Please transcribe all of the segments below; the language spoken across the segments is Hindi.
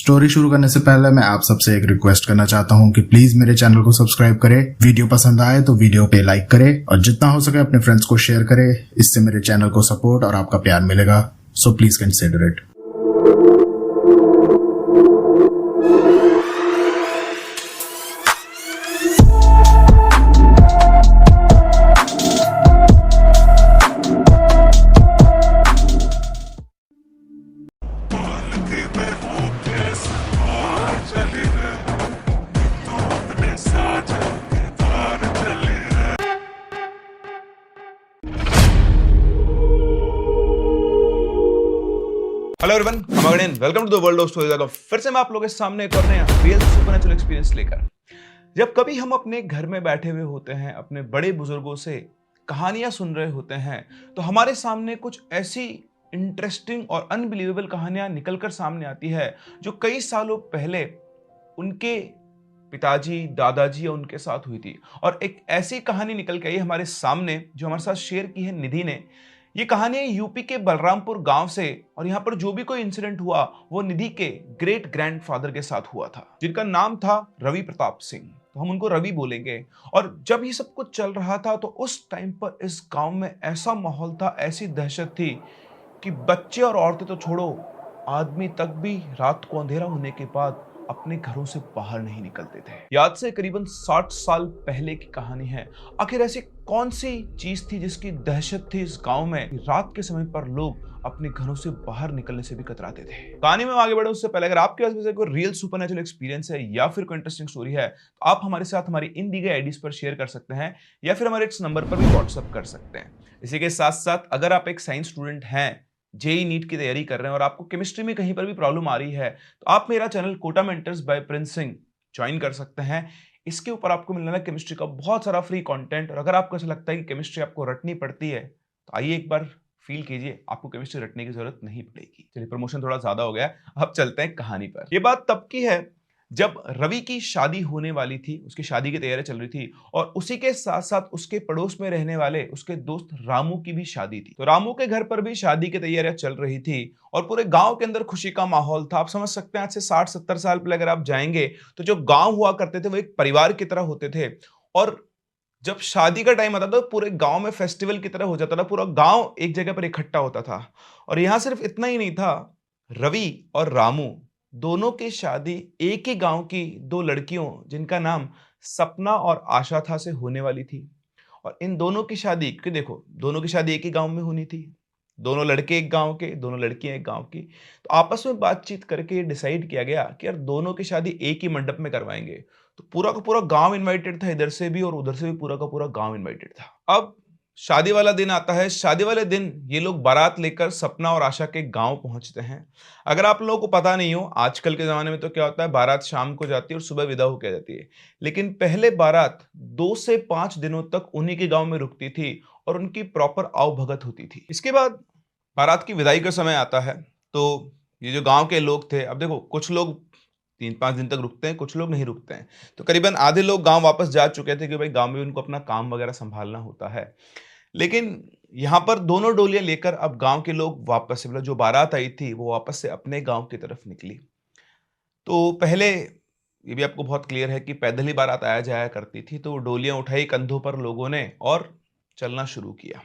स्टोरी शुरू करने से पहले मैं आप सबसे एक रिक्वेस्ट करना चाहता हूँ कि प्लीज मेरे चैनल को सब्सक्राइब करें, वीडियो पसंद आए तो वीडियो पे लाइक करें और जितना हो सके अपने फ्रेंड्स को शेयर करें। इससे मेरे चैनल को सपोर्ट और आपका प्यार मिलेगा, so please consider it. Hello everyone, हम again welcome to the world of stories. फिर से मैं आप लोगों के सामने एक और नया रियल सुपरनैचुरल एक्सपीरियंस लेकर। जब कभी हम अपने घर में बैठे हुए होते हैं, अपने बड़े बुजुर्गों से कहानियां सुन रहे होते हैं, तो हमारे सामने कुछ ऐसी इंटरेस्टिंग और अनबिलीवेबल कहानियां निकलकर सामने आती है जो कई सालों पहले उनके पिताजी, दादाजी या उनके साथ हुई थी। और एक ऐसी कहानी निकल के आई हमारे सामने जो हमारे साथ शेयर की है निधि ने। ये कहानी है यूपी के बलरामपुर गांव से, और यहाँ पर जो भी कोई इंसिडेंट हुआ वो निधि के ग्रेट ग्रैंडफादर के साथ हुआ था, जिनका नाम था रवि प्रताप सिंह। तो हम उनको रवि बोलेंगे। और जब ये सब कुछ चल रहा था तो उस टाइम पर इस गांव में ऐसा माहौल था, ऐसी दहशत थी कि बच्चे और औरतें तो छोड़ो, आदमी तक भी रात को अंधेरा होने के बाद अपने घरों से बाहर नहीं निकलते थे। याद से करीबन 60 साल पहले की कहानी है। आखिर ऐसी कौन सी चीज थी जिसकी दहशत थी इस गांव में कि रात के समय पर लोग अपने घरों से बाहर निकलने से भी कतराते थे। कहानी में आगे बढ़े उससे पहले अगर आपके पास में कोई रियल सुपरनैचुरल एक्सपीरियंस है या फिर कोई इंटरेस्टिंग स्टोरी है तो आप हमारे साथ हमारी इन दी गई आईडीज पर शेयर कर सकते हैं या फिर हमारे इस नंबर पर भी व्हाट्सएप कर सकते हैं। इसी के साथ साथ अगर आप एक साइंस स्टूडेंट हैं, जेई नीट की तैयारी कर रहे हैं और आपको केमिस्ट्री में कहीं पर भी प्रॉब्लम आ रही है तो आप मेरा channel Kota mentors by Prince Singh join कर सकते हैं। इसके ऊपर आपको मिलना है केमिस्ट्री का बहुत सारा फ्री कंटेंट। और अगर आपको ऐसा लगता है कि केमिस्ट्री आपको रटनी पड़ती है तो आइए एक बार फील कीजिए, आपको केमिस्ट्री रटने की जरूरत नहीं पड़ेगी। चलिए, प्रमोशन थोड़ा ज्यादा हो गया, अब चलते हैं कहानी पर। यह बात तब की है जब रवि की शादी होने वाली थी, उसकी शादी की तैयारी चल रही थी और उसी के साथ साथ उसके पड़ोस में रहने वाले उसके दोस्त रामू की भी शादी थी। तो रामू के घर पर भी शादी की तैयारियां चल रही थी और पूरे गांव के अंदर खुशी का माहौल था। आप समझ सकते हैं, आज से 60-70 साल पहले अगर आप जाएंगे तो जो गांव हुआ करते थे वो एक परिवार की तरह होते थे। और जब शादी का टाइम आता था तो पूरे गांव में फेस्टिवल की तरह हो जाता था, पूरा गांव एक जगह पर इकट्ठा होता था। और यहां सिर्फ इतना ही नहीं था, रवि और रामू दोनों की शादी एक ही गांव की दो लड़कियों जिनका नाम सपना और आशा था से होने वाली थी। और इन दोनों की शादी, क्योंकि देखो दोनों की शादी एक ही गांव में होनी थी, दोनों लड़के एक गांव के, दोनों लड़कियां एक गांव की। तो आपस में बातचीत करके ये डिसाइड किया गया कि यार दोनों की शादी एक ही मंडप में करवाएंगे। तो पूरा का पूरा गांव इनवाइटेड था, इधर से भी और उधर से भी पूरा का पूरा गांव इनवाइटेड था। अब शादी वाला दिन आता है। शादी वाले दिन ये लोग बारात लेकर सपना और आशा के गांव पहुंचते हैं। अगर आप लोगों को पता नहीं हो, आजकल के जमाने में तो क्या होता है, बारात शाम को जाती है और सुबह विदा होकर जाती है, लेकिन पहले बारात 2 से 5 दिनों तक उन्हीं के गांव में रुकती थी और उनकी प्रॉपर आवभगत होती थी। इसके बाद बारात की विदाई का समय आता है। तो ये जो गांव के लोग थे, अब देखो कुछ लोग 3-5 दिन तक रुकते हैं, कुछ लोग नहीं रुकते हैं। तो करीबन आधे लोग गांव वापस जा चुके थे कि भाई गांव में उनको अपना काम वगैरह संभालना होता है। लेकिन यहां पर दोनों डोलियां लेकर अब गांव के लोग वापस से, मतलब जो बारात आई थी वो वापस से अपने गांव की तरफ निकली। तो पहले ये भी आपको बहुत क्लियर है कि पैदल ही बारात आया जाया करती थी, तो डोलियां उठाई कंधों पर लोगों ने और चलना शुरू किया।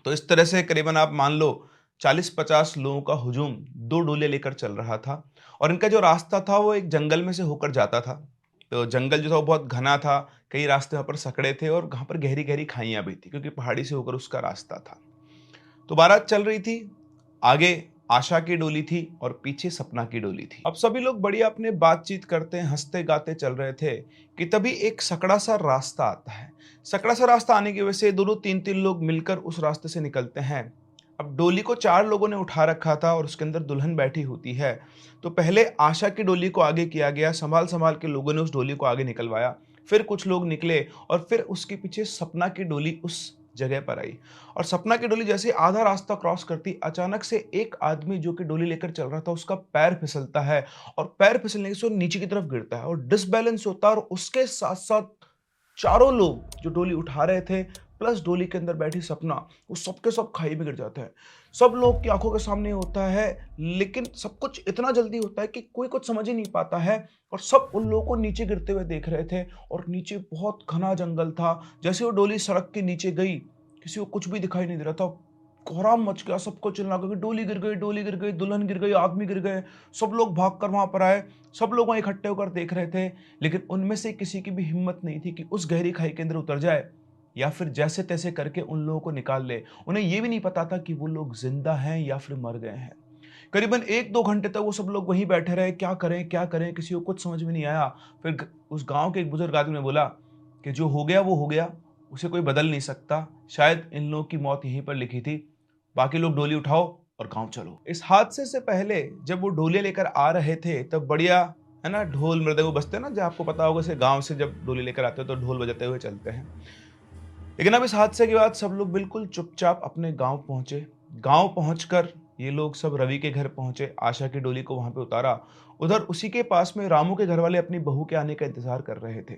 तो इस तरह से करीबन आप मान लो 40-50 लोगों का हुजूम 2 डोले लेकर चल रहा था। और इनका जो रास्ता था वो एक जंगल में से होकर जाता था। तो जंगल जो था वो बहुत घना था, कई रास्ते वहाँ पर सकड़े थे और वहाँ पर गहरी गहरी खाइयाँ भी थी क्योंकि पहाड़ी से होकर उसका रास्ता था। तो बारात चल रही थी, आगे आशा की डोली थी और पीछे सपना की डोली थी। अब सभी लोग बढ़िया अपने बातचीत करते हंसते गाते चल रहे थे कि तभी एक सकड़ा सा रास्ता आता है। सकड़ा सा रास्ता आने की वजह से दोनों 3-3 लोग मिलकर उस रास्ते से निकलते हैं। अब डोली को 4 लोगों ने उठा रखा था और उसके अंदर दुल्हन बैठी होती है। तो पहले आशा की डोली को आगे किया गया, संभाल संभाल के लोगों ने उस डोली को आगे निकलवाया। फिर कुछ लोग निकले और फिर उसके पीछे सपना की डोली उस जगह पर आई। और सपना की डोली जैसे आधा रास्ता क्रॉस करती, अचानक से एक आदमी जो कि डोली लेकर चल रहा था उसका पैर फिसलता है और पैर फिसलने से वो नीचे की तरफ गिरता है और डिसबैलेंस होता है। और उसके साथ साथ चारों लोग जो डोली उठा रहे थे प्लस डोली के अंदर बैठी सपना, वो सब के सब खाई में गिर जाते हैं। सब लोग की आंखों के सामने होता है, लेकिन सब कुछ इतना जल्दी होता है कि कोई कुछ समझ ही नहीं पाता है और सब उन लोगों को नीचे गिरते हुए देख रहे थे और नीचे बहुत घना जंगल था। जैसे वो डोली सड़क के नीचे गई, किसी को कुछ भी दिखाई नहीं दे रहा था। कोहराम मच गया, सबको चिल्ला कर डोली गिर गई, डोली गिर गई, दुल्हन गिर गई, आदमी गिर गए। सब लोग भागकर वहां पर आए, सब लोग वहां इकट्ठे होकर देख रहे थे, लेकिन उनमें से किसी की भी हिम्मत नहीं थी कि उस गहरी खाई के अंदर उतर जाए या फिर जैसे तैसे करके उन लोगों को निकाल ले। उन्हें यह भी नहीं पता था कि वो लोग जिंदा हैं या फिर मर गए हैं। करीबन 1-2 घंटे तक वो सब लोग वहीं बैठे रहे, क्या करें क्या करें, किसी को कुछ समझ में नहीं आया। फिर उस गांव के एक बुजुर्ग आदमी ने बोला कि जो हो गया वो हो गया, उसे कोई बदल नहीं सकता, शायद इन लोगों की मौत यहीं पर लिखी थी, बाकी लोग डोली उठाओ और गांव चलो। इस हादसे से पहले जब वो डोली लेकर आ रहे थे तब बढ़िया है ना, ढोल मृदंग बजते हैं ना, जब आपको पता होगा से गांव से जब डोली लेकर आते हो तो ढोल बजाते हुए चलते हैं। लेकिन अब इस हादसे के बाद सब लोग बिल्कुल चुपचाप अपने गांव पहुंचे। गांव पहुंचकर ये लोग सब रवि के घर पहुंचे, आशा की डोली को वहां पे उतारा। उधर उसी के पास में रामू के घर वाले अपनी बहू के आने का इंतजार कर रहे थे।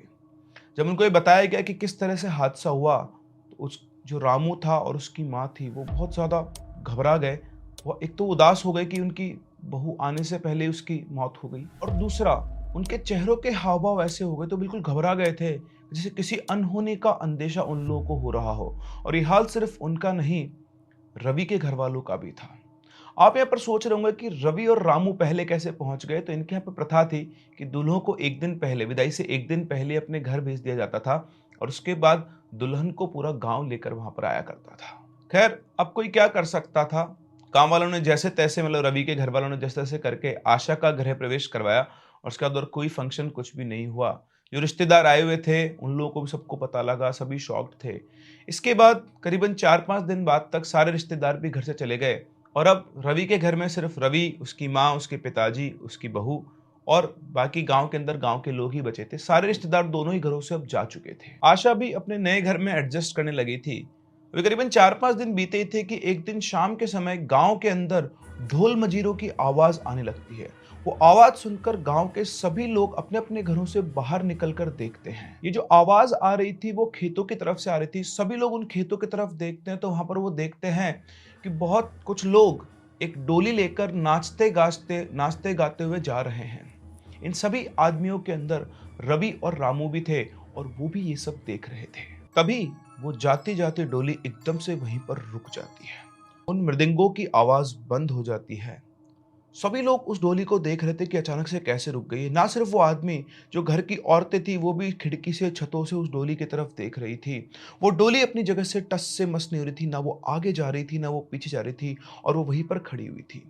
जब उनको ये बताया गया कि किस तरह से हादसा हुआ, तो उस जो रामू था और उसकी माँ थी वो बहुत ज़्यादा घबरा गए। वो एक तो उदास हो गए कि उनकी बहू आने से पहले उसकी मौत हो गई, और दूसरा उनके चेहरों के हाव भाव ऐसे हो गए तो बिल्कुल घबरा गए थे, जैसे किसी अनहोनी का अंदेशा उन लोगों को हो रहा हो। और ये हाल सिर्फ उनका नहीं, रवि के घर वालों का भी था। आप यहाँ पर सोच रहे होंगे कि रवि और रामू पहले कैसे पहुंच गए। तो इनके यहाँ पर प्रथा थी कि दुल्हों को एक दिन पहले, विदाई से एक दिन पहले अपने घर भेज दिया जाता था और उसके बाद दुल्हन को पूरा गांव लेकर वहां पर आया करता था। खैर, अब कोई क्या कर सकता था। गांव वालों ने जैसे तैसे, मतलब रवि के घर वालों ने जैसे तैसे करके आशा का गृह प्रवेश करवाया और उसके बाद और कोई फंक्शन कुछ भी नहीं हुआ। जो रिश्तेदार आए हुए थे उन लोगों को भी सबको पता लगा, सभी शॉक्ड थे। इसके बाद करीबन 4-5 दिन बाद तक सारे रिश्तेदार भी घर से चले गए और अब रवि के घर में सिर्फ रवि, उसकी माँ, उसके पिताजी, उसकी बहू और बाकी गांव के अंदर गांव के लोग ही बचे थे। सारे रिश्तेदार दोनों ही घरों से अब जा चुके थे। आशा भी अपने नए घर में एडजस्ट करने लगी थी। अभी करीबन 4-5 दिन बीते ही थे कि एक दिन शाम के समय गांव के अंदर ढोल मजीरों की आवाज आने लगती है। वो आवाज सुनकर गांव के सभी लोग अपने अपने घरों से बाहर निकलकर देखते हैं। ये जो आवाज आ रही थी वो खेतों की तरफ से आ रही थी। सभी लोग उन खेतों की तरफ देखते हैं तो वहां पर वो देखते हैं कि बहुत कुछ लोग एक डोली लेकर नाचते गाते हुए जा रहे हैं। इन सभी आदमियों के अंदर रवि और रामू भी थे और वो भी ये सब देख रहे थे। तभी वो जाती जाती डोली एकदम से वहीं पर रुक जाती है। उन मृदंगों की आवाज बंद हो जाती है। सभी लोग उस डोली को देख रहे थे कि अचानक से कैसे रुक गई। ना सिर्फ वो आदमी, जो घर की औरतें थी वो भी खिड़की से, छतों से उस डोली की तरफ देख रही थी। वो डोली अपनी जगह से टस से मस नहीं हो रही थी, ना वो आगे जा रही थी ना वो पीछे जा रही थी, और वो वहीं पर खड़ी हुई थी।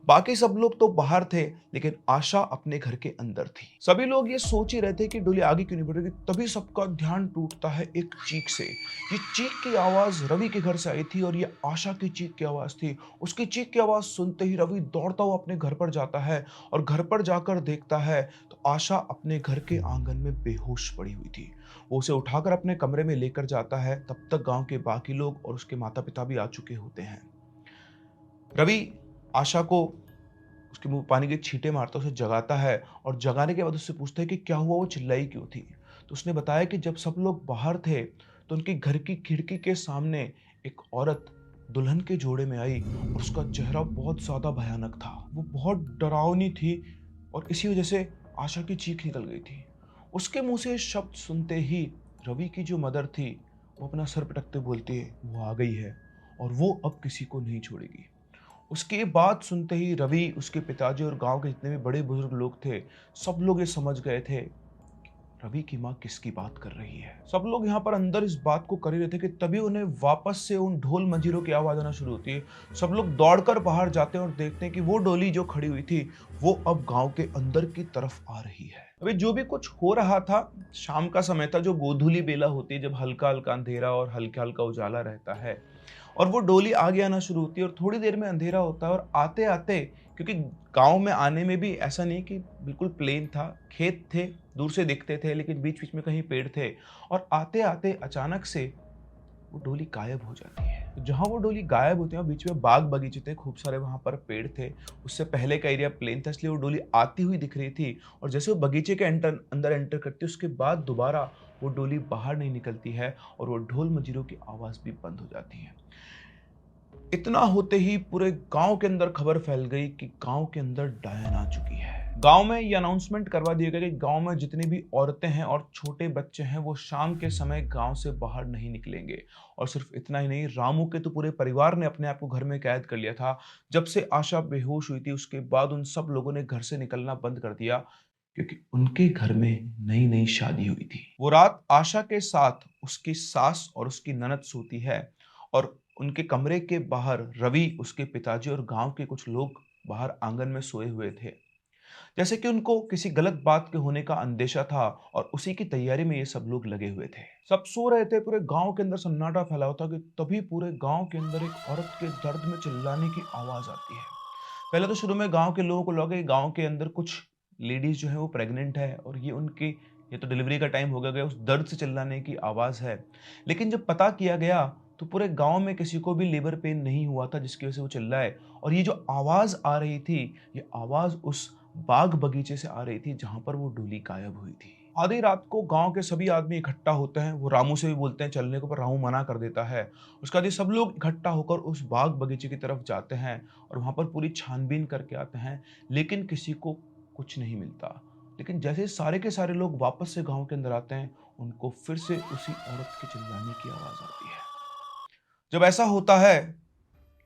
बाकी सब लोग तो बाहर थे, लेकिन आशा अपने घर के अंदर थी। सभी लोग ये सोच ही रहे थे कि डोली आगे क्यों नहीं बढ़ रही। तभी सबका ध्यान टूटता है एक चीख से। ये चीख की आवाज रवि के घर से आई थी और ये आशा की चीख की आवाज थी। उसकी चीख की आवाज सुनते ही रवि दौड़ता हुआ अपने घर पर जाता है और घर पर जाकर देखता है तो आशा अपने घर के आंगन में बेहोश पड़ी हुई थी। वो उसे उठाकर अपने कमरे में लेकर जाता है। तब तक गांव के बाकी लोग और उसके माता पिता भी आ चुके होते हैं। रवि आशा को उसके मुंह पानी के छींटे मारता उसे जगाता है और जगाने के बाद उससे पूछता है कि क्या हुआ, वो चिल्लाई क्यों थी। तो उसने बताया कि जब सब लोग बाहर थे तो उनकी घर की खिड़की के सामने एक औरत दुल्हन के जोड़े में आई और उसका चेहरा बहुत ज्यादा भयानक था। वो बहुत डरावनी थी और इसी वजह से आशा की चीख निकल गई थी। उसके मुंह से शब्द सुनते ही रवि की जो मदर थी वो अपना सर पटकते बोलती है वो आ गई है और वो अब किसी को नहीं छोड़ेगी। उसकी बात सुनते ही रवि, उसके पिताजी और गांव के जितने भी बड़े बुजुर्ग लोग थे, सब लोग ये समझ गए थे रवि की माँ किसकी बात कर रही है। सब लोग यहाँ पर अंदर इस बात को कर ही रहे थे कि तभी उन्हें वापस से उन ढोल मंजीरों की आवाज आना शुरू होती है। सब लोग दौड़कर बाहर जाते हैं और देखते हैं कि वो डोली जो खड़ी हुई थी वो अब गांव के अंदर की तरफ आ रही है। अभी जो भी कुछ हो रहा था, शाम का समय था, जो गोधूली बेला होती है, जब हल्का हल्का अंधेरा और हल्का हल्का उजाला रहता है और वो डोली आगे आना शुरू होती है और थोड़ी देर में अंधेरा होता है। और आते आते, क्योंकि गांव में आने में भी ऐसा नहीं कि बिल्कुल प्लेन था, खेत थे, दूर से दिखते थे लेकिन बीच बीच में कहीं पेड़ थे, और आते आते अचानक से वो डोली गायब हो जाती है। तो जहाँ वो डोली गायब होती है, बीच में बाग बगीचे थे, खूब सारे वहाँ पर पेड़ थे। उससे पहले का एरिया प्लेन था, इसलिए वो डोली आती हुई दिख रही थी। और जैसे वो बगीचे के अंदर एंटर करती है, उसके बाद दोबारा वो डोली बाहर नहीं निकलती है और वो ढोल मंजीरों की आवाज़ भी बंद हो जाती है। इतना होते ही पूरे गांव के अंदर खबर फैल गई कि गांव के अंदर डायन आ चुकी है। गांव में ये अनाउंसमेंट करवा दिया गया कि गांव में जितनी भी औरतें हैं और छोटे बच्चे हैं वो शाम के समय गांव से बाहर नहीं निकलेंगे। और सिर्फ इतना ही नहीं, रामू के तो पूरे परिवार ने अपने आप को घर में कैद कर लिया था। जब से आशा बेहोश हुई थी उसके बाद उन सब लोगों ने घर से निकलना बंद कर दिया, क्योंकि उनके घर में नई नई शादी हुई थी। वो रात आशा के साथ उसकी सास और उसकी ननद सोती है और उनके कमरे के बाहर रवि, उसके पिताजी और गांव के कुछ लोग बाहर आंगन में सोए हुए थे। जैसे कि उनको किसी गलत बात के होने का अंदेशा था और उसी की तैयारी में ये सब लोग लगे हुए थे। सब सो रहे थे, पूरे गांव के अंदर सन्नाटा फैला हुआ था कि तभी पूरे गांव के अंदर एक औरत के दर्द में चिल्लाने की आवाज आती है। पहले तो शुरू में गांव के लोगों को लगा कि गांव के अंदर कुछ लेडीज जो है वो प्रेग्नेंट है और ये तो डिलीवरी का टाइम हो गया, उस दर्द से चिल्लाने की आवाज है। लेकिन जब पता किया गया तो पूरे गांव में किसी को भी लेबर पेन नहीं हुआ था जिसकी वजह से वो चिल्लाए। और ये जो आवाज आ रही थी, ये आवाज उस बाग बगीचे से आ रही थी जहां पर वो डोली गायब हुई थी। आधी रात को गांव के सभी आदमी इकट्ठा होते हैं। वो रामू से भी बोलते हैं चलने को, पर रामू मना कर देता है। उसके बाद ये सब लोग इकट्ठा होकर उस बाग बगीचे की तरफ जाते हैं और वहां पर पूरी छानबीन करके आते हैं, लेकिन किसी को कुछ नहीं मिलता। लेकिन जैसे सारे के सारे लोग वापस से गांव के अंदर आते हैं, उनको फिर से उसी औरत के चिल्लाने की आवाज आती है। जब ऐसा होता है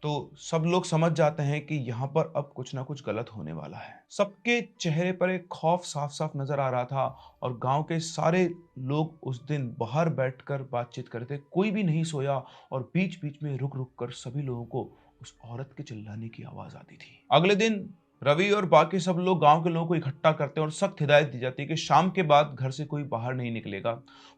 तो सब लोग समझ जाते हैं कि यहाँ पर अब कुछ ना कुछ गलत होने वाला है। सबके चेहरे पर एक खौफ साफ साफ नजर आ रहा था और गांव के सारे लोग उस दिन बाहर बैठकर बातचीत करते, कोई भी नहीं सोया और बीच बीच में रुक रुक कर सभी लोगों को उस औरत के चिल्लाने की आवाज आती थी। अगले दिन रवि और बाकी सब लोग गांव के लोगों को इकट्ठा करते हैं और सख्त हिदायत दी जाती है कि शाम के बाद घर से कोई बाहर नहीं निकलेगा।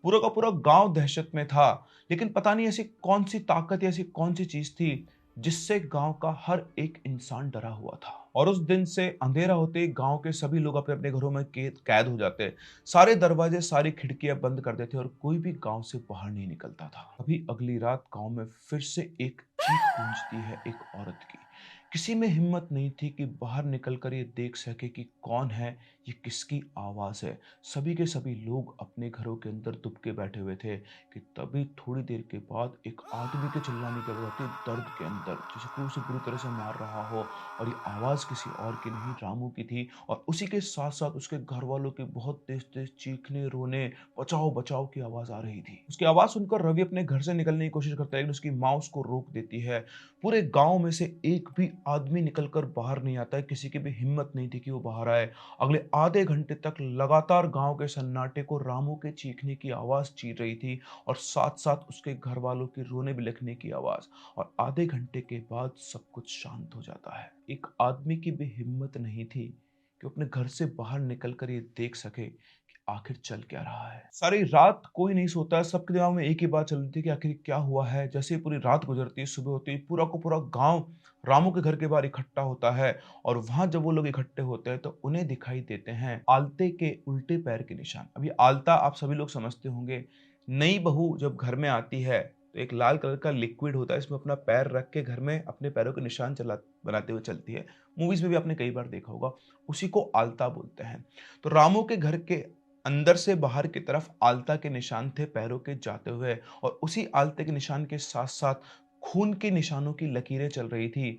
पूरा का पूरा गांव दहशत में था, लेकिन पता नहीं ऐसी कौन सी ताकत या ऐसी कौन सी चीज थी जिससे गांव का हर एक इंसान डरा हुआ था। और उस दिन से अंधेरा होते ही गांव के सभी लोग अपने अपने घरों में कैद हो जाते। सारे दरवाजे, सारी खिड़कियां बंद कर देते और कोई भी गांव से बाहर नहीं निकलता था। अभी अगली रात गांव में फिर से एक चीख गूंजती है एक औरत की। किसी में हिम्मत नहीं थी कि बाहर निकलकर ये देख सके कि कौन है, ये किसकी आवाज है। सभी के सभी लोग अपने घरों के अंदर दुबके बैठे हुए थे कि तभी थोड़ी देर के बाद एक आदमी के चिल्लाने की आवाज आती है दर्द के अंदर, जैसे कोई उसे बुरी तरह से मार रहा हो। और ये आवाज किसी और की नहीं, रामू की थी। और उसी के साथ साथ उसके घर वालों के बहुत तेज तेज चीखने, रोने, बचाओ बचाओ की आवाज आ रही थी। उसकी आवाज सुनकर रवि अपने घर से निकलने की कोशिश करता है, लेकिन उसकी माँ उसको रोक देती है। पूरे गांव में से एक भी आदमी निकलकर बाहर नहीं आता है, किसी की भी हिम्मत नहीं थी कि वो बाहर आए। अगले आधे घंटे तक लगातार गांव के सन्नाटे को रामू के चीखने की आवाज चीर रही थी और साथ साथ उसके घर वालों के रोने बिलखने की आवाज। और आधे घंटे के बाद सब कुछ शांत हो जाता है। एक आदमी की भी हिम्मत नहीं थी कि अपने घर से बाहर निकलकर ये देख सके कि आखिर चल क्या रहा है। सारी रात कोई नहीं सोता है, सबके दिमाग में एक ही बात चल रही थी कि आखिर क्या हुआ है। जैसे ही पूरी रात गुजरती है, सुबह होती है, पूरा को पूरा गांव रामू के घर के बाहर इकट्ठा होता है। और वहां जब वो लोग इकट्ठे होते हैं तो उन्हें दिखाई देते हैं आलते के उल्टे पैर के निशान। अब ये आलता आप सभी लोग समझते होंगे, नई बहू जब घर में आती है तो एक लाल कलर का लिक्विड होता है, इसमें अपना पैर रख के घर में अपने पैरों के निशान चला बनाते हुए चलती है। मूवीज में भी आपने कई बार देखा होगा, उसी को आलता बोलते हैं। तो रामू के घर के अंदर से बाहर की तरफ आलता के निशान थे पैरों के जाते हुए, और उसी आलते के निशान के साथ साथ खून के निशानों की लकीरें चल रही थी।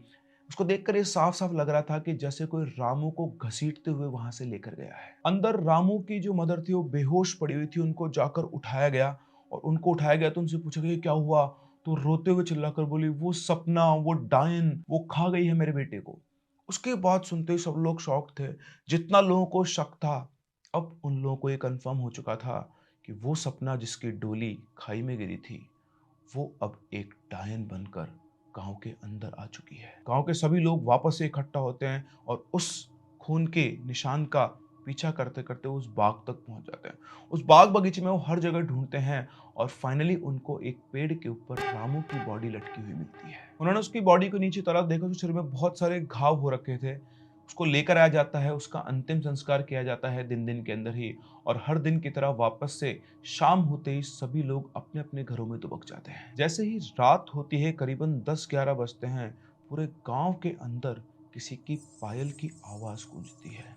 उसको देखकर ये साफ साफ लग रहा था कि जैसे कोई रामू को घसीटते हुए वहां से लेकर गया है। अंदर रामू की जो मदर थी वो बेहोश पड़ी हुई थी, उनको जाकर उठाया गया। और उनको उठाया गया तो उनसे पूछा गया कि क्या हुआ, तो रोते हुए चिल्लाकर बोली, वो सपना, वो डायन, वो खा गई है मेरे बेटे को। उसके बाद सुनते ही सब लोग शॉक थे। जितना लोगों को शक था, अब उन लोगों को ये कंफर्म हो चुका था कि वो सपना जिसकी डोली खाई में गिरी थी, वो अब एक डायन बनकर गांव के अंदर आ चुकी है। गांव के सभी लोग वापस से इकट्ठा होते हैं और उस खून के निशान का पीछा करते करते उस बाग तक पहुंच जाते हैं। उस बाग बगीचे में वो हर जगह ढूंढते हैं और फाइनली उनको एक पेड़ के ऊपर रामू की बॉडी लटकी हुई मिलती है। उन्होंने उसकी बॉडी को नीचे तरफ देखा तो शरीर में बहुत सारे घाव हो रखे थे। उसको लेकर आया जाता है, उसका अंतिम संस्कार किया जाता है दिन के अंदर ही, और हर दिन की तरह वापस से शाम होते ही सभी लोग अपने अपने घरों में दुबक जाते हैं। जैसे ही रात होती है, करीबन 10-11 बजते हैं, पूरे गांव के अंदर किसी की पायल की आवाज गूंजती है।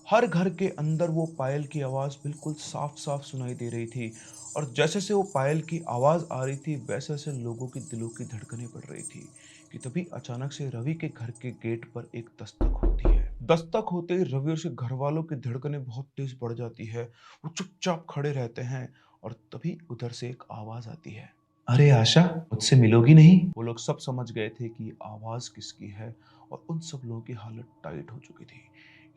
हर घर के अंदर वो पायल की आवाज बिल्कुल साफ साफ सुनाई दे रही थी, और जैसे से वो पायल की आवाज आ रही थी वैसे वैसे लोगों की दिलों की धड़कनें बढ़ रही थी कि तभी अचानक से रवि के घर के गेट पर एक दस्तक होती है। दस्तक होते ही रवि और उसके घर वालों की धड़कनें बहुत तेज बढ़ जाती है। वो चुपचाप खड़े रहते हैं, और तभी उधर से एक आवाज आती है, अरे आशा, मुझसे मिलोगी नहीं? वो लोग सब समझ गए थे कि ये आवाज किसकी है, और उन सब लोगों की हालत टाइट हो चुकी थी।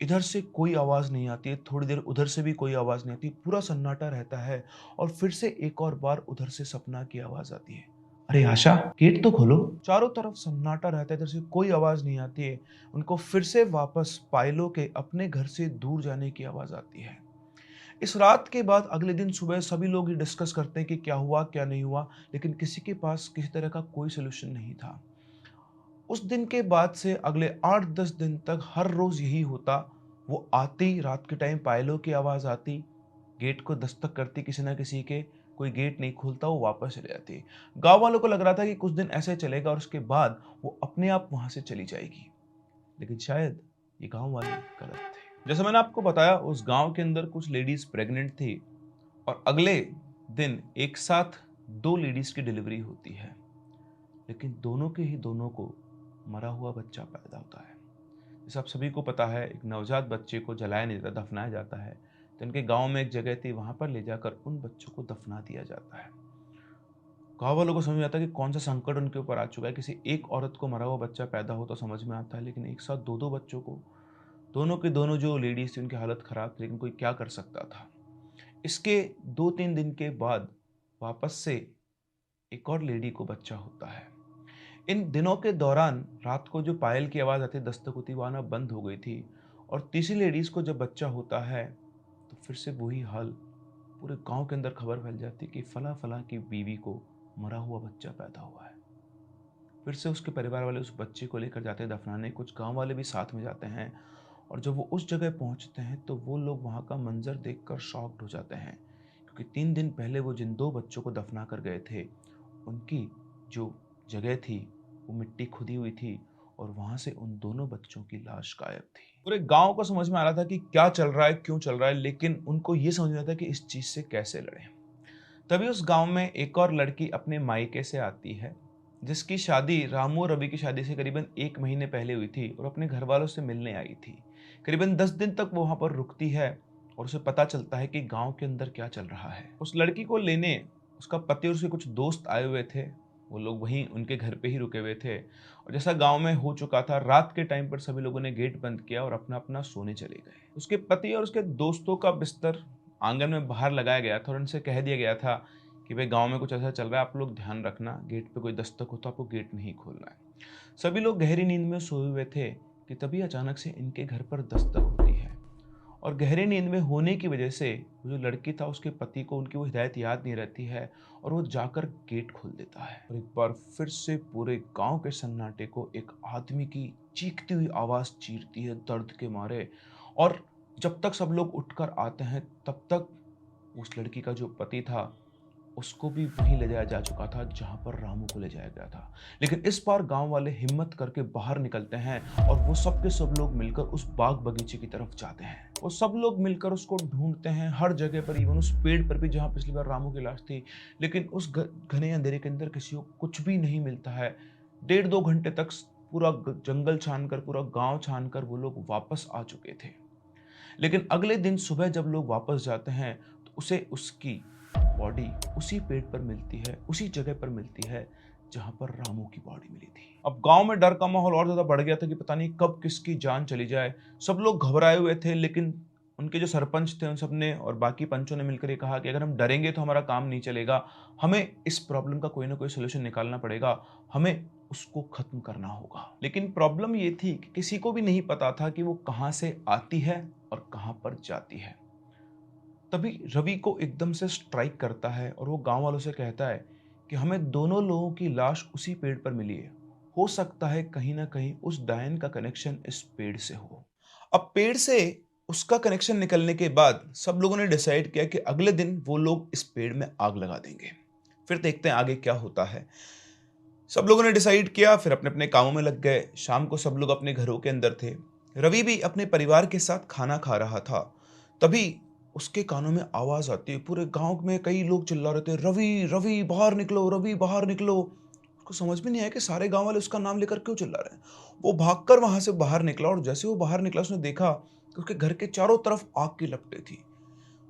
इधर से कोई आवाज नहीं आती है, थोड़ी देर उधर से भी कोई आवाज नहीं आती, पूरा सन्नाटा रहता है, और फिर से एक और बार उधर से सपना की आवाज आती है, अरे आशा, गेट तो खोलो। चारों तरफ सन्नाटा रहता है, इधर से कोई आवाज नहीं आती है। उनको फिर से वापस पायलों के अपने घर से दूर जाने की आवाज आती है। इस रात के बाद अगले दिन सुबह सभी लोग ये डिस्कस करते हैं कि क्या हुआ क्या नहीं हुआ, लेकिन किसी के पास किसी तरह का कोई सोल्यूशन नहीं था। उस दिन के बाद से अगले 8-10 दिन तक हर रोज यही होता। वो आती रात के टाइम, पायलों की आवाज आती, गेट को दस्तक करती किसी ना किसी के, कोई गेट नहीं खोलता, वो वापस चले जाती। गांव वालों को लग रहा था कि कुछ दिन ऐसे चलेगा और उसके बाद वो अपने आप वहां से चली जाएगी, लेकिन शायद ये गांव वाले गलत थे। जैसे मैंने आपको बताया, उस गांव के अंदर कुछ लेडीज प्रेग्नेंट थी, और अगले दिन एक साथ 2 लेडीज की डिलीवरी होती है, लेकिन दोनों के ही दोनों को मरा हुआ बच्चा पैदा होता है। जैसे आप सभी को पता है, एक नवजात बच्चे को जलाया नहीं जाता, दफनाया जाता है। तो इनके गांव में एक जगह थी, वहां पर ले जाकर उन बच्चों को दफना दिया जाता है। गांव वालों को समझ में आता है कि कौन सा संकट उनके ऊपर आ चुका है। किसी एक औरत को मरा हुआ बच्चा पैदा हो तो समझ में आता है, लेकिन एक साथ 2-2 बच्चों को, दोनों के दोनों जो लेडीज थी उनकी हालत खराब थी, लेकिन कोई क्या कर सकता था। इसके 2-3 दिन के बाद वापस से एक और लेडी को बच्चा होता है। इन दिनों के दौरान रात को जो पायल की आवाज आती, दस्तक होती, वो आना बंद हो गई थी, और तीसरी लेडीज को जब बच्चा होता है तो फिर से वही हाल, पूरे गांव के अंदर खबर फैल जाती कि फला फला की बीवी को मरा हुआ बच्चा पैदा हुआ है। फिर से उसके परिवार वाले उस बच्चे को लेकर जाते हैं दफनाने, कुछ गांव वाले भी साथ में जाते हैं, और जब वो उस जगह पहुंचते हैं तो वो लोग वहां का मंजर देखकर शॉक्ड हो जाते हैं, क्योंकि 3 दिन पहले वो जिन 2 बच्चों को दफना कर गए थे, उनकी जो जगह थी वो मिट्टी खुदी हुई थी, और वहां से उन दोनों बच्चों की लाश गायब थी। पूरे गांव को समझ में आ रहा था कि क्या चल रहा है, क्यों चल रहा है, लेकिन उनको ये समझ में आता कि इस चीज से कैसे लड़ें। तभी उस गांव में एक और लड़की अपने मायके से आती है, जिसकी शादी रामू और रवि की शादी से करीबन 1 महीने पहले हुई थी, और अपने घर वालों से मिलने आई थी। करीबन 10 दिन तक वो वहां पर रुकती है, और उसे पता चलता है कि गांव के अंदर क्या चल रहा है। उस लड़की को लेने उसका पति और उसके कुछ दोस्त आए हुए थे। वो लोग वहीं उनके घर पे ही रुके हुए थे, और जैसा गांव में हो चुका था, रात के टाइम पर सभी लोगों ने गेट बंद किया और अपना अपना सोने चले गए। उसके पति और उसके दोस्तों का बिस्तर आंगन में बाहर लगाया गया था, और उनसे कह दिया गया था कि भाई गांव में कुछ ऐसा चल रहा है, आप लोग ध्यान रखना, गेट पे कोई दस्तक हो तो आपको गेट नहीं खोलना है। सभी लोग गहरी नींद में सोए हुए थे कि तभी अचानक से इनके घर पर दस्तक होती है, और गहरी नींद में होने की वजह से वो जो लड़की था, उसके पति को उनकी वो हिदायत याद नहीं रहती है, और वो जाकर गेट खोल देता है, और एक बार फिर से पूरे गांव के सन्नाटे को एक आदमी की चीखती हुई आवाज चीरती है दर्द के मारे। और जब तक सब लोग उठकर आते हैं तब तक उस लड़की का जो पति था, उसको भी वहीं ले जाया जा चुका था जहां पर रामू को ले जाया गया था। लेकिन इस बार गांव वाले हिम्मत करके बाहर निकलते हैं, और वो सब के सब लोग मिलकर उस बाग बगीचे की तरफ जाते हैं। वो सब लोग मिलकर उसको ढूंढते हैं हर जगह पर, इवन उस पेड़ पर भी जहां पिछली बार रामू की लाश थी, लेकिन उस घने अंधेरे के अंदर किसी को कुछ भी नहीं मिलता है। 1.5-2 घंटे तक पूरा जंगल छानकर, पूरा गांव छानकर वो लोग वापस आ चुके थे। लेकिन अगले दिन सुबह जब लोग वापस जाते हैं तो उसे उसकी बॉडी उसी पेड़ पर मिलती है, उसी जगह पर मिलती है जहां पर रामू की बॉडी मिली थी। अब गांव में डर का माहौल और ज्यादा बढ़ गया था कि पता नहीं कब किसकी जान चली जाए। सब लोग घबराए हुए थे, लेकिन उनके जो सरपंच थे उन सब ने और बाकी पंचों ने मिलकर ये कहा कि अगर हम डरेंगे तो हमारा काम नहीं चलेगा, हमें इस प्रॉब्लम का कोई ना कोई सोल्यूशन निकालना पड़ेगा, हमें उसको खत्म करना होगा। लेकिन प्रॉब्लम ये थी कि किसी को भी नहीं पता था कि वो कहां से आती है और कहां पर जाती है। तभी रवि को एकदम से स्ट्राइक करता है, और वो गांव वालों से कहता है कि हमें दोनों लोगों की लाश उसी पेड़ पर मिली है, हो सकता है कहीं ना कहीं उस डायन का कनेक्शन इस पेड़ से हो। अब पेड़ से उसका कनेक्शन निकलने के बाद सब लोगों ने डिसाइड किया कि अगले दिन वो लोग इस पेड़ में आग लगा देंगे। फिर देखते हैं आगे क्या होता है। सब लोगों ने डिसाइड किया, फिर अपने अपने कामों में लग गए। शाम को सब लोग अपने घरों के अंदर थे। रवि भी अपने परिवार के साथ खाना खा रहा था। तभी उसके कानों में आवाज आती है। पूरे गांव में कई लोग चिल्ला रहे थे, रवि रवि बाहर निकलो, रवि बाहर निकलो। उसको समझ में नहीं आया कि सारे गांव वाले उसका नाम लेकर क्यों चिल्ला रहे हैं। वो भागकर वहां से बाहर निकला और जैसे वो बाहर निकला उसने देखा कि उसके घर के चारों तरफ आग की लपटें थी।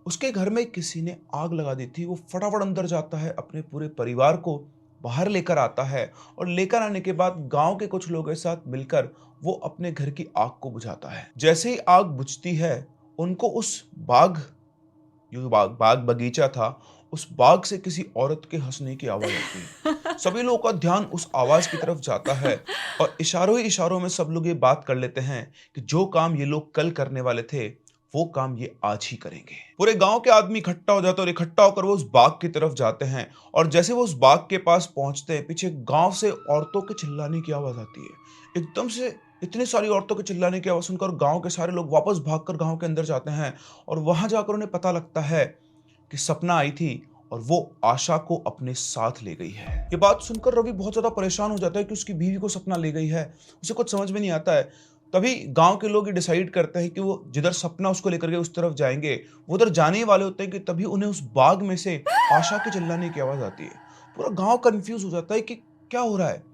उसके घर में किसी ने आग लगा दी थी। वो फटाफट अंदर जाता है, अपने पूरे परिवार को बाहर लेकर आता है और लेकर आने के बाद गांव के कुछ लोगों के साथ मिलकर वो अपने घर की आग को बुझाता है। जैसे ही आग बुझती है, उनको उस बाग, जो बाग बगीचा था, उस बाग से किसी औरत के हंसने की आवाज आती है। सभी लोगों का ध्यान उस आवाज की तरफ जाता है और इशारों ही इशारों में सब लोग ये बात कर लेते हैं कि जो काम ये लोग कल करने वाले थे वो काम ये आज ही करेंगे। पूरे गांव के आदमी इकट्ठा हो जाते हैं और इकट्ठा होकर वो उस बाग की तरफ जाते हैं। और जैसे वो उस बाग के पास पहुंचते हैं, पीछे गांव से औरतों के चिल्लाने की आवाज आती है। एकदम से इतनी सारी औरतों के चिल्लाने की आवाज सुनकर गांव के सारे लोग वापस भागकर गांव के अंदर जाते हैं और वहां जाकर उन्हें पता लगता है कि सपना आई थी और वो आशा को अपने साथ ले गई है। ये बात सुनकर रवि बहुत ज्यादा परेशान हो जाता है कि उसकी बीवी को सपना ले गई है। उसे कुछ समझ में नहीं आता है। तभी गांव के लोग ये डिसाइड करते हैं कि वो जिधर सपना उसको लेकर के उस तरफ जाएंगे। वो उधर जाने ही वाले होते हैं कि तभी उन्हें उस बाग में से आशा के चिल्लाने की आवाज आती है। पूरा गांव कंफ्यूज हो जाता है कि क्या हो रहा है।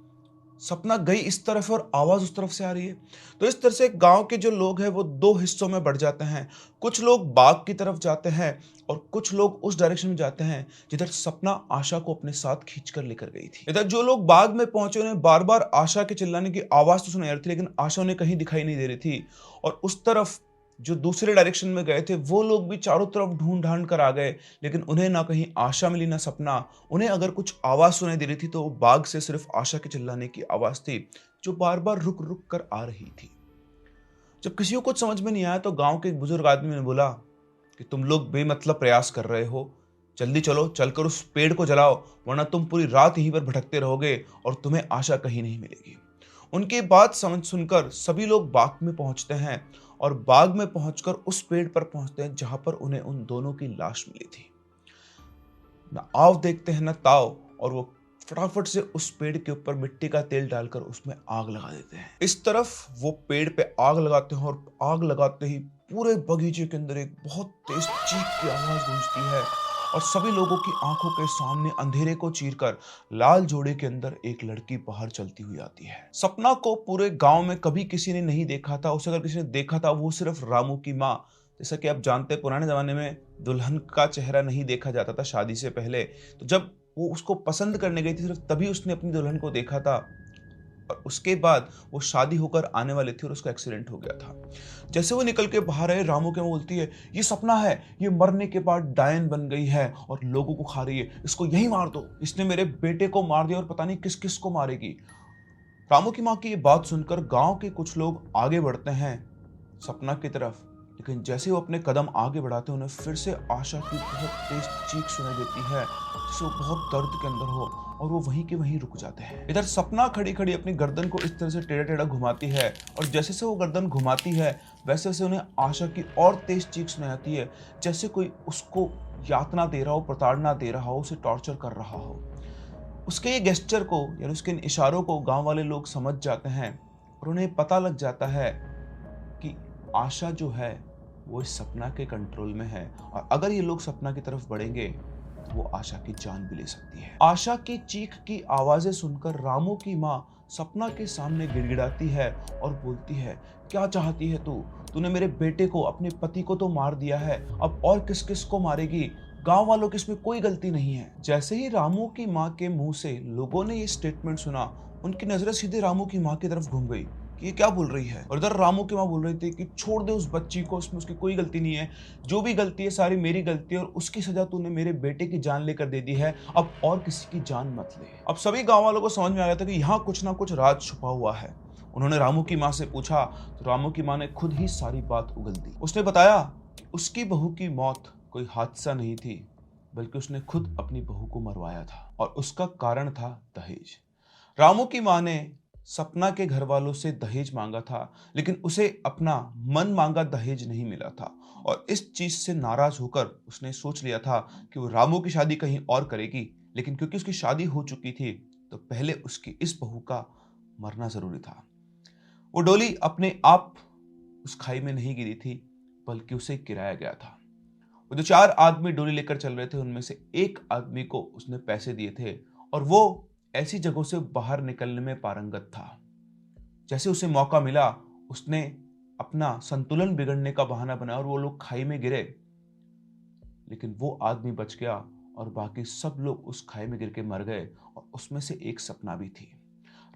सपना गई इस तरफ और आवाज उस तरफ से आ रही है। तो इस तरह से गांव के जो लोग हैं वो दो हिस्सों में बढ़ जाते हैं। कुछ लोग बाग की तरफ जाते हैं और कुछ लोग उस डायरेक्शन में जाते हैं जिधर सपना आशा को अपने साथ खींच कर लेकर गई थी। इधर जो लोग बाग में पहुंचे उन्हें बार बार आशा के चिल्लाने की आवाज तो सुनाई आ रही थी, लेकिन आशा उन्हें कहीं दिखाई नहीं दे रही थी। और उस तरफ जो दूसरे डायरेक्शन में गए थे वो लोग भी चारों तरफ ढूंढ ढांड कर आ गए, लेकिन उन्हें ना कहीं आशा मिली ना सपना। उन्हें अगर कुछ आवाज सुनाई दे रही थी तो वो बाग से सिर्फ आशा के चिल्लाने की आवाज थी, जो बार बार रुक रुक कर आ रही थी। जब किसी को कुछ समझ में नहीं आया तो गांव के एक बुजुर्ग आदमी ने बोला कि तुम लोग बेमतलब प्रयास कर रहे हो, जल्दी चलो, चलकर उस पेड़ को जलाओ, वरना तुम पूरी रात यहीं पर भटकते रहोगे और तुम्हें आशा कहीं नहीं मिलेगी। उनकी बात समझ सुनकर सभी लोग बाग में पहुंचते हैं और बाग में पहुंचकर उस पेड़ पर पहुंचते हैं जहां पर उन्हें उन दोनों की लाश मिली थी। न आव देखते हैं न ताव, और वो फटाफट से उस पेड़ के ऊपर मिट्टी का तेल डालकर उसमें आग लगा देते हैं। इस तरफ वो पेड़ पे आग लगाते हैं और आग लगाते ही पूरे बगीचे के अंदर एक बहुत तेज चीख की आवाज गूंजती है और सभी लोगों की आंखों के सामने अंधेरे को चीरकर लाल जोड़े के अंदर एक लड़की बाहर चलती हुई आती है। सपना को पूरे गांव में कभी किसी ने नहीं देखा था। उसे अगर किसी ने देखा था वो सिर्फ रामू की माँ। जैसा कि आप जानते हैं पुराने जमाने में दुल्हन का चेहरा नहीं देखा जाता था शादी से पहले। तो जब वो उसको पसंद करने गई थी सिर्फ तभी उसने अपनी दुल्हन को देखा था। और उसके बाद वो शादी होकर आने वाली थी और उसका एक्सीडेंट हो गया था। जैसे वो निकल के बाहर आए, रामू के बोलती है, ये सपना है, ये मरने के बाद डायन बन गई है और लोगों को खा रही है, इसको यही मार दो, इसने मेरे बेटे को मार दिया और पता नहीं किस किस को मारेगी। रामू की माँ की ये बात सुनकर गांव के कुछ लोग आगे बढ़ते हैं सपना की तरफ, लेकिन जैसे वो अपने कदम आगे बढ़ाते हैं उन्हें फिर से आशा की बहुत तेज चीख सुनाई देती है, जिससे वो बहुत दर्द के अंदर हो और वो वहीं के वहीं रुक जाते हैं। इधर सपना खड़ी खड़ी अपनी गर्दन को इस तरह से टेढ़ा टेढ़ा घुमाती है और जैसे से वो गर्दन घुमाती है वैसे वैसे उन्हें आशा की और तेज चीख सुनाई आती है, जैसे कोई उसको यातना दे रहा हो, प्रताड़ना दे रहा हो, उसे टॉर्चर कर रहा हो। उसके ये गेस्चर को यानी उसके इन इशारों को गांव वाले लोग समझ जाते हैं और उन्हें पता लग जाता है कि आशा जो है वो इस सपना के कंट्रोल में है और अगर ये लोग सपना की तरफ बढ़ेंगे तो वो आशा की जान भी ले सकती है। आशा की चीख की आवाजें सुनकर रामू की माँ सपना के सामने गिड़गिड़ाती है और बोलती है, क्या चाहती है तू? तूने मेरे बेटे को, अपने पति को तो मार दिया है, अब और किस किस को मारेगी? गांव वालों की इसमें कोई गलती नहीं है। जैसे ही रामू की माँ के मुंह से लोगों ने ये स्टेटमेंट सुना, उनकी नजरें सीधे रामू की माँ की तरफ घूम गई कि ये क्या बोल रही है। और इधर रामू की माँ बोल रही थी कि छोड़ दे उस बच्ची को, उसमें उसकी कोई गलती नहीं है, जो भी गलती है सारी मेरी गलती है और उसकी सजा तूने मेरे बेटे की जान लेकर दे दी है, अब और किसी की जान मत ले। अब सभी गांव वालों को समझ में आ गया था कि यहाँ कुछ ना कुछ राज छुपा हुआ है। उन्होंने रामू की माँ से पूछा तो रामू की माँ ने खुद ही सारी बात उगल दी। उसने बताया कि उसकी बहू की मौत कोई हादसा नहीं थी, बल्कि उसने खुद अपनी बहू को मरवाया था और उसका कारण था दहेज। रामू की माँ ने सपना के घर वालों से दहेज मांगा था, लेकिन उसे अपना मन मांगा दहेज नहीं मिला था और इस चीज से नाराज होकर उसने सोच लिया था कि वो रामू की शादी कहीं और करेगी। लेकिन क्योंकि उसकी शादी हो चुकी थी तो पहले उसकी इस बहू का मरना जरूरी था। वो डोली अपने आप उस खाई में नहीं गिरी थी, बल्कि उसे गिराया गया था। वो जो 4 आदमी डोली लेकर चल रहे थे उनमें से एक आदमी को उसने पैसे दिए थे और वो ऐसी जगहों से बाहर निकलने में पारंगत था। जैसे उसे मौका मिला उसने अपना संतुलन बिगड़ने का बहाना बनाया और वो लोग खाई में गिरे, लेकिन वो आदमी बच गया और बाकी सब लोग उस खाई में गिर के मर गए और उसमें से एक सपना भी थी।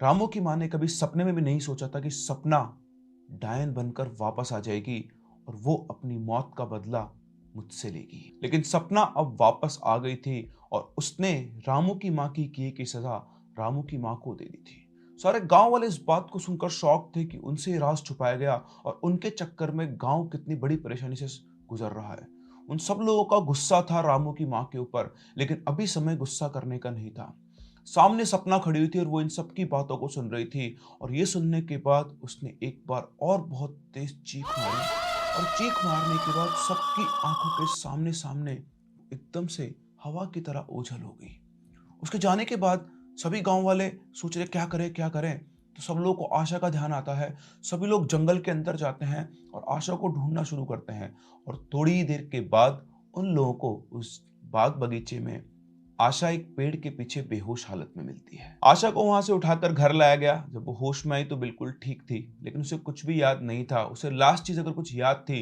रामू की मां ने कभी सपने में भी नहीं सोचा था कि सपना डायन बनकर वापस आ जाएगी और वो अपनी मौत का बदला मुझसे लेगी। लेकिन सपना अब वापस आ गई थी और उसने रामू की मां की किए की सजा रामू की मां को दे दी थी। सारे गांव वाले इस बात को सुनकर शॉक थे कि उनसे ये राज छुपाया गया और उनके चक्कर में गांव कितनी बड़ी परेशानी से गुजर रहा है। उन सब लोगों का गुस्सा था रामू की मां के ऊपर, लेकिन अभी समय गुस्सा करने का नहीं था। सामने सपना खड़ी हुई थी और वो इन सब की बातों को सुन रही थी और ये सुनने के बाद उसने एक बार और बहुत तेज चीख मारी और चीख मारने के बाद सबकी आंखों के सामने सामने एकदम से हवा की तरह ओझल हो गई। उसके जाने के बाद सभी गांव वाले सोच रहे क्या करें क्या करें। तो सब लोगों को आशा का ध्यान आता है। सभी लोग जंगल के अंदर जाते हैं और आशा को ढूंढना शुरू करते हैं और थोड़ी ही देर के बाद उन लोगों को उस बाग बगीचे में आशा एक पेड़ के पीछे बेहोश हालत में मिलती है। आशा को वहां से उठाकर घर लाया गया। जब वो होश में आई तो बिल्कुल ठीक थी, लेकिन उसे कुछ भी याद नहीं था। उसे लास्ट चीज अगर कुछ याद थी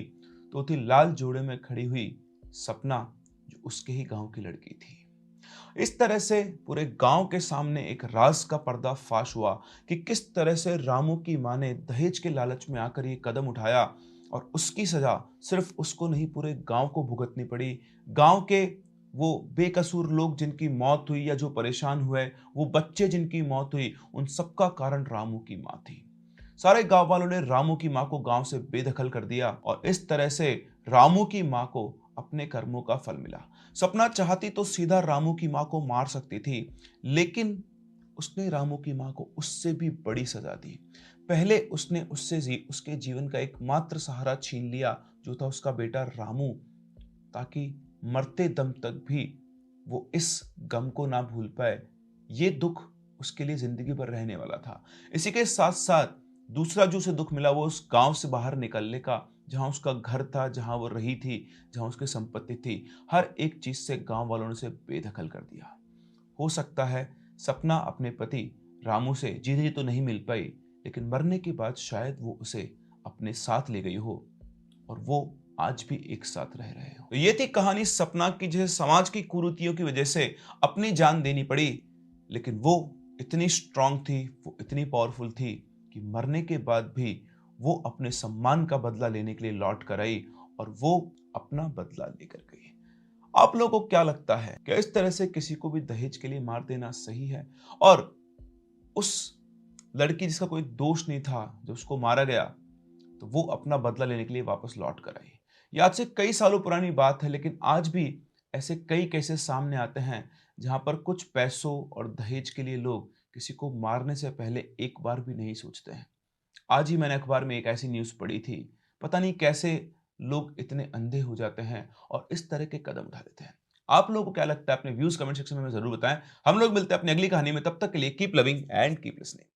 तो थी लाल जोड़े में खड़ी हुई सपना, जो उसके ही गांव की लड़की थी। इस तरह से पूरे गांव के सामने एक राज का पर्दा फाश हुआ कि किस तरह से रामू की मां ने दहेज के लालच में आकर ये कदम उठाया और उसकी सजा सिर्फ उसको नहीं पूरे गांव को भुगतनी पड़ी। गांव के वो बेकसूर लोग जिनकी मौत हुई या जो परेशान हुए, वो बच्चे जिनकी मौत हुई, उन सबका कारण रामू की मां थी। सारे गांव वालों ने रामू की मां को गांव से बेदखल कर दिया और इस तरह से रामू की मां को अपने कर्मों का फल मिला। सपना चाहती तो सीधा रामू की मां को मार सकती थी, लेकिन उसने रामू की मां को उससे भी बड़ी सजा दी। पहले उसने उसके जीवन का एकमात्र सहारा छीन लिया, जो था उसका बेटा रामू, ताकि मरते दम तक भी वो इस गम को ना भूल पाए। ये दुख उसके लिए जिंदगी भर रहने वाला था। इसी के साथ साथ दूसरा जो उसे दुख मिला वो उस गांव से बाहर निकलने का, जहां उसका घर था, जहां वो रही थी, जहां उसकी संपत्ति थी। हर एक चीज से गांव वालों ने उसे बेदखल कर दिया। हो सकता है सपना अपने पति रामू से जीते जी तो नहीं मिल पाई, लेकिन मरने के बाद शायद वो उसे अपने साथ ले गई हो और वो आज भी एक साथ रह रहे हो। तो ये थी कहानी सपना की, जिसे समाज की कुरीतियों की वजह से अपनी जान देनी पड़ी, लेकिन वो इतनी स्ट्रांग थी, वो इतनी पावरफुल थी कि मरने के बाद भी वो अपने सम्मान का बदला लेने के लिए लौट कर आई और वो अपना बदला लेकर गई। आप लोगों को क्या लगता है, क्या इस तरह से किसी को भी दहेज के लिए मार देना सही है? और उस लड़की जिसका कोई दोष नहीं था, जो उसको मारा गया, तो वो अपना बदला लेने के लिए वापस लौट कर आई। ये आज से कई सालों पुरानी बात है, लेकिन आज भी ऐसे कई केसेस सामने आते हैं जहां पर कुछ पैसों और दहेज के लिए लोग किसी को मारने से पहले एक बार भी नहीं सोचते हैं। आज ही मैंने अखबार में एक ऐसी न्यूज़ पढ़ी थी। पता नहीं कैसे लोग इतने अंधे हो जाते हैं और इस तरह के कदम उठा लेते हैं। आप लोगों को क्या लगता है? अपने व्यूज कमेंट सेक्शन में जरूर बताएं। हम लोग मिलते हैं अपनी अगली कहानी में। तब तक के लिए keep loving and keep listening.